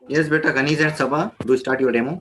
Yes, beta, Kaniz and Sabah, do start your demo.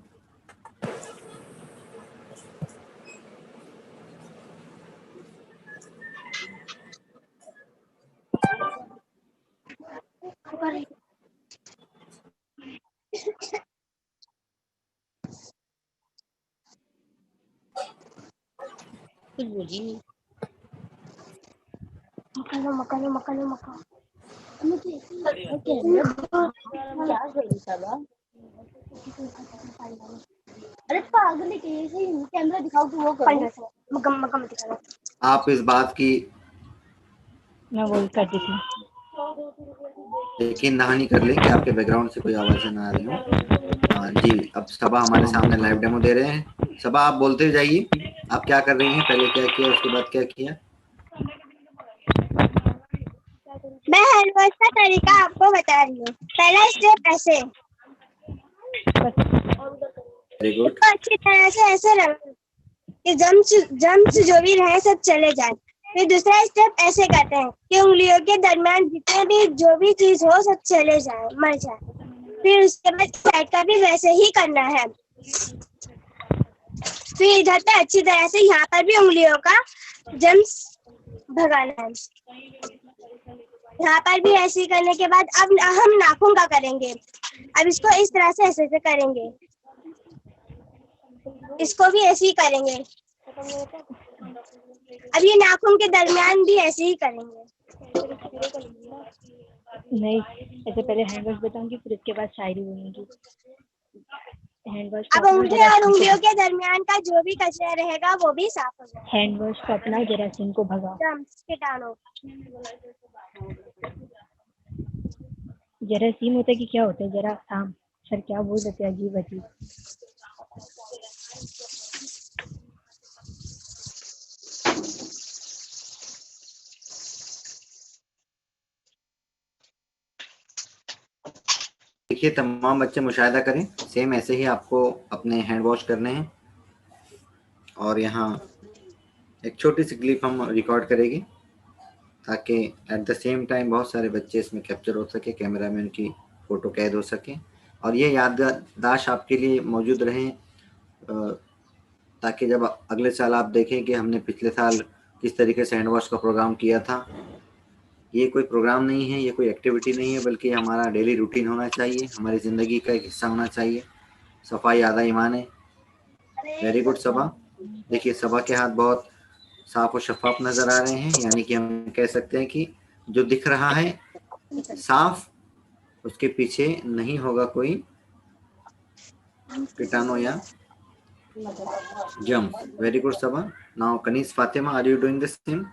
अरे पागल कैसे कैमरा दिखाओ कि वो करो। आप इस बात की मैं वही करती थी। यकीन दहानी कर लें कि आपके बैकग्राउंड से कोई आवाज़ें ना आ रही हो। हाँ जी, अब सबा हमारे सामने लाइव डेमो दे रहे हैं। सबा, आप बोलते जाइए, आप क्या कर रही हैं, पहले क्या किया, उसके बाद क्या किया। मैं हैंड वॉश का तरीका आपको बता रही हूँ। पहला स्टेप ऐसे, वेरी गुड। इसको अच्छी तरह से ऐसे रगड़ो कि जम्स जो भी रहे सब चले जाए। फिर दूसरा स्टेप ऐसे करते हैं कि उंगलियों के दरमियान जितने भी जो भी चीज हो सब चले जाए, मर जाए। फिर उसके बाद साइड का भी वैसे ही करना है। फिर इधर पे अच्छी तरह से यहाँ पर भी उंगलियों का जम्स भगाना है। यहाँ पर भी ऐसे करने के बाद अब हम नाखून का करेंगे। अब इसको इस तरह से ऐसे करेंगे, इसको भी ऐसे ही करेंगे। अब ये नाखून के दरमियान भी ऐसे ही करेंगे। नहीं, ऐसे पहले हैंड वॉश बताऊंगी, फिर उसके बाद शायरी बोलूंगी। हैंड वॉश अब उंगली और उंगलियों के दरमियान का जो भी कचरा रहेगा वो भी साफ हो जाएगा। हैंड वॉश को अपना जरासीम को भगा। कीटाणु जरासीम होता है कि क्या होता है? जरा साम सर क्या बोल रहे थे, अजीब अजीब। देखिए, तमाम बच्चे मुशाहिदा करें, सेम ऐसे ही आपको अपने हैंड वॉश करने हैं। और यहाँ एक छोटी सी क्लिप हम रिकॉर्ड करेंगे ताकि एट द सेम टाइम बहुत सारे बच्चे इसमें कैप्चर हो सके, कैमरामैन की फ़ोटो कैद हो सके और ये याददाश्त आपके लिए मौजूद रहें, ताकि जब अगले साल आप देखें कि हमने पिछले साल किस तरीके से हैंड वॉश का प्रोग्राम किया था। ये कोई प्रोग्राम नहीं है, ये कोई एक्टिविटी नहीं है, बल्कि हमारा डेली रूटीन होना चाहिए, हमारी ज़िंदगी का एक हिस्सा होना चाहिए। सफाई आधा ईमान है। वेरी गुड सबा। देखिए, सबा के हाथ बहुत साफ और शफाफ नज़र आ रहे हैं, यानी कि हम कह सकते हैं कि जो दिख रहा है साफ, उसके पीछे नहीं होगा कोई कीटाणु या germs. Very good Saba. Now Kaneez Fatima, are you doing the same?